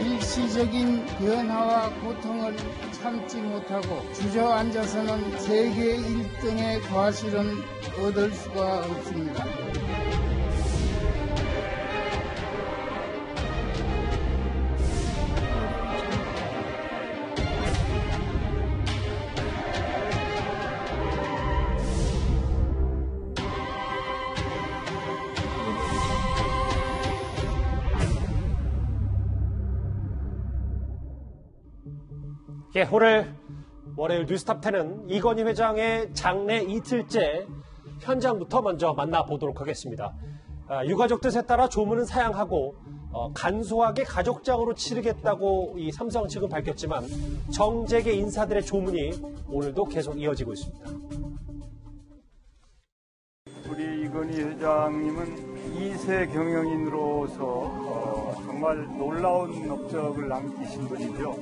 일시적인 변화와 고통을 참지 못하고 주저앉아서는 세계 1등의 과실은 얻을 수가 없습니다. 예, 오늘 월요일 뉴스탑10은 이건희 회장의 장례 이틀째 현장부터 먼저 만나보도록 하겠습니다. 유가족 뜻에 따라 조문은 사양하고 간소하게 가족장으로 치르겠다고 이 삼성 측은 밝혔지만 정재계 인사들의 조문이 오늘도 계속 이어지고 있습니다. 우리 이건희 회장님은 2세 경영인으로서 정말 놀라운 업적을 남기신 분이죠.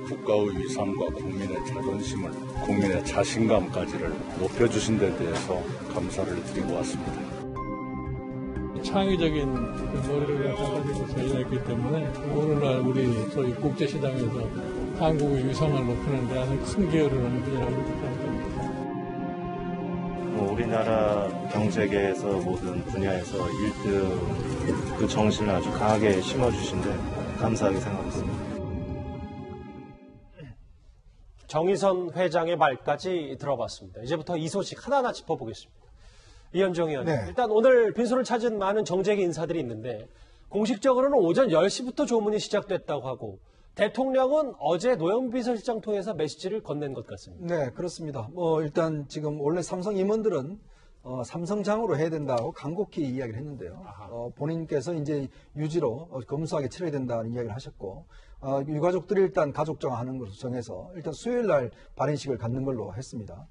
국가의 위상과 국민의 자존심을, 국민의 자신감까지를 높여주신 데 대해서 감사를 드리고 왔습니다. 창의적인 노래를 가지고 전략했기 때문에 오늘날 우리 소위 국제시장에서 한국의 위상을 높이는 데 아주 큰 기여를 하는 분이라고 생각합니다. 우리나라 경제계에서 모든 분야에서 1등 그 정신을 아주 강하게 심어주신데 감사하게 생각했습니다. 정의선 회장의 말까지 들어봤습니다. 이제부터 이 소식 하나하나 짚어보겠습니다. 이현정 의원, 네. 일단 오늘 빈소를 찾은 많은 정재계 인사들이 있는데 공식적으로는 오전 10시부터 조문이 시작됐다고 하고 대통령은 어제 노영민 비서실장 통해서 메시지를 건넨 것 같습니다. 네, 그렇습니다. 일단 지금 원래 삼성 임원들은 삼성장으로 해야 된다고 간곡히 이야기를 했는데요. 본인께서 이제 유지로 검소하게 치러야 된다는 이야기를 하셨고, 유가족들이 일단 가족정하는 것을 정해서 일단 수요일 날 발인식을 갖는 걸로 했습니다.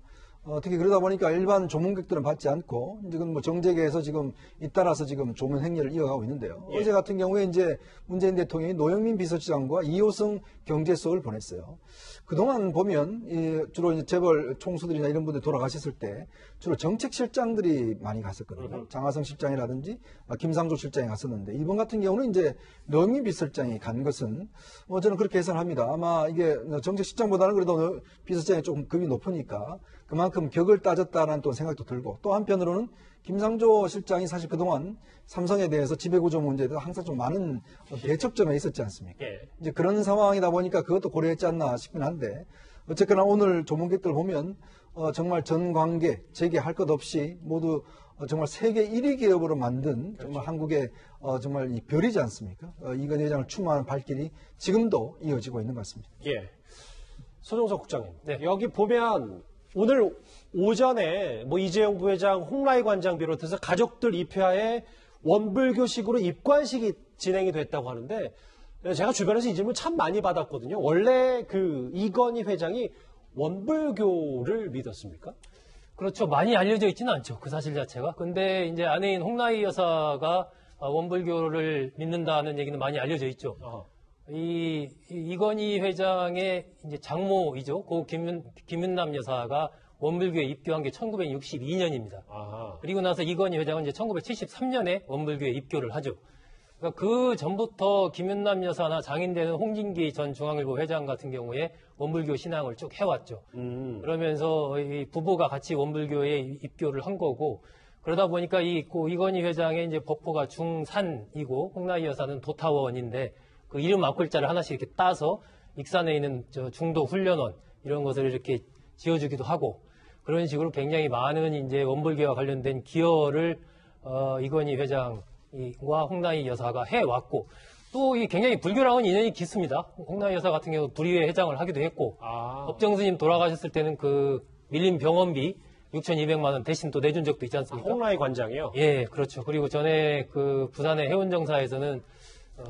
특히 그러다 보니까 일반 조문객들은 받지 않고 지금 뭐 정재계에서 지금 잇따라서 지금 조문 행렬을 이어가고 있는데요. 예. 어제 같은 경우에 이제 문재인 대통령이 노영민 비서실장과 이호성 경제수석을 보냈어요. 그동안 보면 주로 이제 재벌 총수들이나 이런 분들 돌아가셨을 때 주로 정책실장들이 많이 갔었거든요. 장하성 실장이라든지 김상조 실장이 갔었는데 이번 같은 경우는 이제 노영민 비서실장이 간 것은 저는 그렇게 예상합니다. 아마 이게 정책실장보다는 그래도 비서실장이 조금 급이 높으니까 그만큼 격을 따졌다는 또 생각도 들고 또 한편으로는 김상조 실장이 사실 그동안 삼성에 대해서 지배구조 문제에 대해서 항상 좀 많은 대척점에 있었지 않습니까? 예. 이제 그런 상황이다 보니까 그것도 고려했지 않나 싶긴 한데 어쨌거나 오늘 조문객들 보면 정말 전 관계 재개할 것 없이 모두 정말 세계 1위 기업으로 만든 정말 한국의 정말 이 별이지 않습니까? 이건희 회장을 추모하는 발길이 지금도 이어지고 있는 것 같습니다. 예. 소정석 국장님, 네, 여기 보면 오늘 오전에 뭐 이재용 부회장, 홍라희 관장 비롯해서 가족들 입회하에 원불교식으로 입관식이 진행이 됐다고 하는데 제가 주변에서 이 질문 참 많이 받았거든요. 원래 그 이건희 회장이 원불교를 믿었습니까? 그렇죠. 많이 알려져 있지는 않죠. 그 사실 자체가. 근데 이제 아내인 홍라희 여사가 원불교를 믿는다는 얘기는 많이 알려져 있죠. 이건희 회장의 이제 장모이죠. 고 김윤남 여사가 원불교에 입교한 게 1962년입니다. 그리고 나서 이건희 회장은 이제 1973년에 원불교에 입교를 하죠. 그러니까 그 전부터 김윤남 여사나 장인되는 홍진기 전 중앙일보 회장 같은 경우에 원불교 신앙을 쭉 해왔죠. 그러면서 이 부부가 같이 원불교에 입교를 한 거고, 그러다 보니까 이건희 회장의 이제 법호가 중산이고 홍라희 여사는 도타원인데 그 이름 앞글자를 하나씩 이렇게 따서 익산에 있는 중도 훈련원 이런 것을 이렇게 지어주기도 하고, 그런 식으로 굉장히 많은 이제 원불교와 관련된 기여를 이건희 회장과 홍라희 여사가 해왔고, 또 이 굉장히 불교랑은 인연이 깊습니다. 홍나희 여사 같은 경우 불의회 회장을 하기도 했고, 법정 스님 돌아가셨을 때는 그 밀린 병원비 6,200만 원 대신 또 내준 적도 있지 않습니까? 홍나희 관장이요? 예, 그렇죠. 그리고 전에 그 부산의 해운정사에서는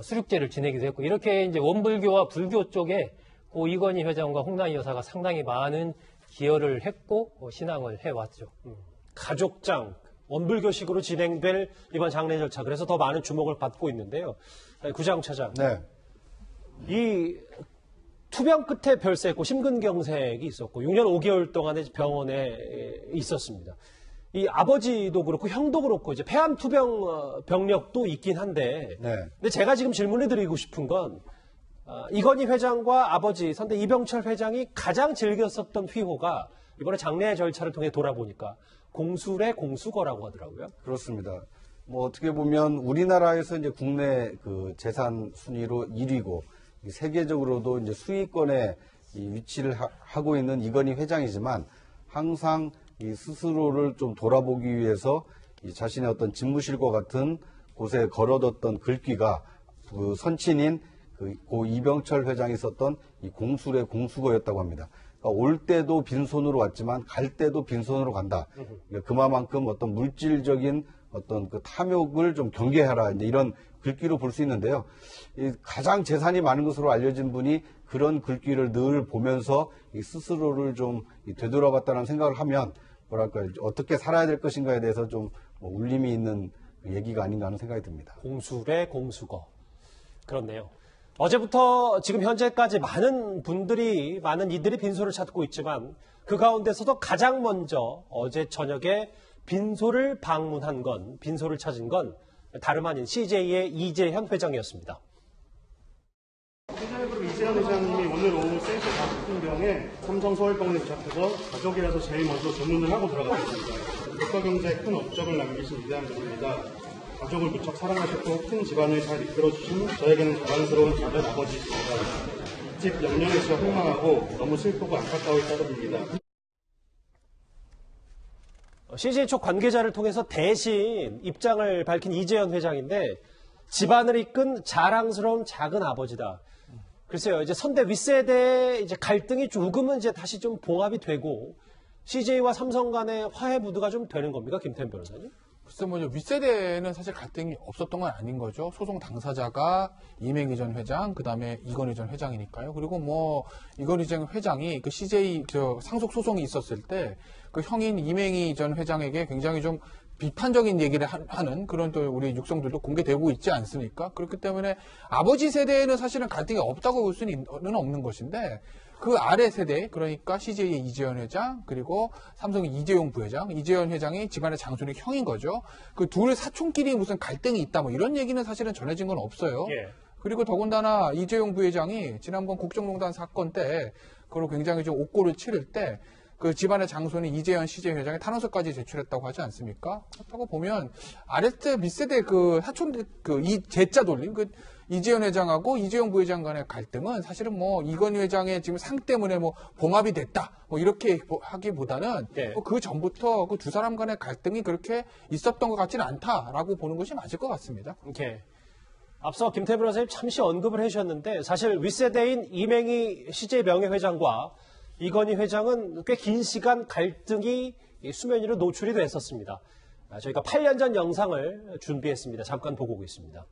수륙제를 지내기도 했고, 이렇게 이제 원불교와 불교 쪽에 고 이건희 회장과 홍나희 여사가 상당히 많은 기여를 했고 신앙을 해왔죠. 가족장, 원불교식으로 진행될 이번 장례 절차, 그래서 더 많은 주목을 받고 있는데요. 구장 차장, 네. 이 투병 끝에 별세했고 심근경색이 있었고 6년 5개월 동안에 병원에 있었습니다. 이 아버지도 그렇고 형도 그렇고 이제 폐암 투병 병력도 있긴 한데, 네. 근데 제가 지금 질문을 드리고 싶은 건 이건희 회장과 아버지 선대 이병철 회장이 가장 즐겼었던 휘호가 이번에 장례 절차를 통해 돌아보니까 공술의 공수거라고 하더라고요. 그렇습니다. 뭐 어떻게 보면 우리나라에서 이제 국내 그 재산 순위로 1위고 세계적으로도 이제 수위권에 이 위치를 하고 있는 이건희 회장이지만 항상 이 스스로를 좀 돌아보기 위해서 이 자신의 어떤 집무실과 같은 곳에 걸어뒀던 글귀가 그 선친인 고 이병철 회장이 썼던 이 공술의 공수거였다고 합니다. 그러니까 올 때도 빈손으로 왔지만 갈 때도 빈손으로 간다. 그러니까 그만큼 어떤 물질적인 어떤 그 탐욕을 좀 경계하라. 이제 이런 글귀로 볼 수 있는데요. 이 가장 재산이 많은 것으로 알려진 분이 그런 글귀를 늘 보면서 이 스스로를 좀 되돌아봤다는 생각을 하면 뭐랄까 어떻게 살아야 될 것인가에 대해서 좀 울림이 있는 얘기가 아닌가 하는 생각이 듭니다. 공술의 공수거. 그렇네요. 어제부터 지금 현재까지 많은 이들이 빈소를 찾고 있지만 그 가운데서도 가장 먼저 어제 저녁에 빈소를 방문한 건, 빈소를 찾은 건 다름 아닌 CJ의 이재현 회장이었습니다. 그럼 이재현 회장님이 오늘 오후 센터 다풍병에 삼성서울병원에 도착해서 가족이라서 제일 먼저 전문을 하고 들어갔습니다. 국가경제에 큰 업적을 남기신 위대한 분입니다. 가족을 무척 사랑하셨고 큰 집안을 잘 이끌어주신 저에게는 자랑스러운 작은 아버지이십니다. 이 집 영영에서 흥망하고 너무 슬프고 안타까울 따름입니다. CJ 쪽 관계자를 통해서 대신 입장을 밝힌 이재현 회장인데 집안을 이끈 자랑스러운 작은 아버지다. 글쎄요, 이제 선대 윗세대의 이제 갈등이 조금은 이제 다시 좀 봉합이 되고 CJ와 삼성 간의 화해 무드가 좀 되는 겁니까, 김태현 변호사님? 글쎄 윗세대는 사실 갈등이 없었던 건 아닌 거죠. 소송 당사자가 이맹희 전 회장, 그 다음에 이건희 전 회장이니까요. 그리고 이건희 전 회장이 그 CJ 상속 소송이 있었을 때 그 형인 이맹희 전 회장에게 굉장히 좀 비판적인 얘기를 하는 그런 또 우리 육성들도 공개되고 있지 않습니까? 그렇기 때문에 아버지 세대에는 사실은 갈등이 없다고 볼 수는 없는 것인데 그 아래 세대, 그러니까 CJ의 이재현 회장, 그리고 삼성의 이재용 부회장, 이재현 회장이 집안의 장손의 형인 거죠. 그 둘 사촌끼리 무슨 갈등이 있다, 이런 얘기는 사실은 전해진 건 없어요. 예. 그리고 더군다나 이재용 부회장이 지난번 국정농단 사건 때, 그걸 굉장히 좀 옥고를 치를 때, 그 집안의 장손인 이재현 CJ 회장이 탄원서까지 제출했다고 하지 않습니까? 그렇다고 보면, 아랫세, 밑세대 이 제자 돌림, 이재현 회장하고 이재용 부회장 간의 갈등은 사실은 이건희 회장의 지금 상 때문에 봉합이 됐다. 이렇게 하기보다는 네. 그 전부터 그 두 사람 간의 갈등이 그렇게 있었던 것 같지는 않다라고 보는 것이 맞을 것 같습니다. 이렇게. 앞서 김태현 변호사님 잠시 언급을 해주셨는데 사실 윗세대인 이맹희 CJ 명예회장과 이건희 회장은 꽤 긴 시간 갈등이 수면 위로 노출이 됐었습니다. 저희가 8년 전 영상을 준비했습니다. 잠깐 보고 오겠습니다.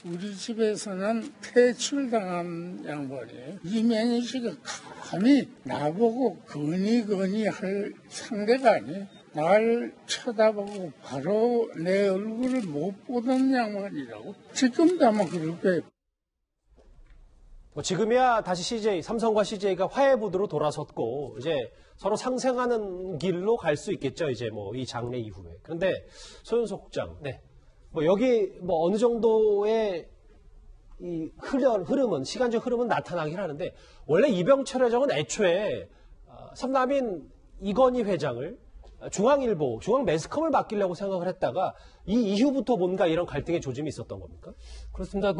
우리 집에서는 퇴출당한 양반이에요. 이맹희 씨가 감히 나보고 건이 할 상대가 아니에요. 날 쳐다보고 바로 내 얼굴을 못 보던 양반이라고. 지금도 아마 그럴 거예요. 지금이야 다시 삼성과 CJ가 화해 무드로 돌아섰고 이제 서로 상생하는 길로 갈 수 있겠죠. 이제 이 장례 이후에. 그런데 소윤석 국장, 네. 여기 어느 정도의 이 흐름은 시간적 흐름은 나타나긴 하는데 원래 이병철 회장은 애초에 삼남인 이건희 회장을 중앙일보, 중앙 매스컴을 맡기려고 생각을 했다가 이 이후부터 뭔가 이런 갈등의 조짐이 있었던 겁니까? 그렇습니다.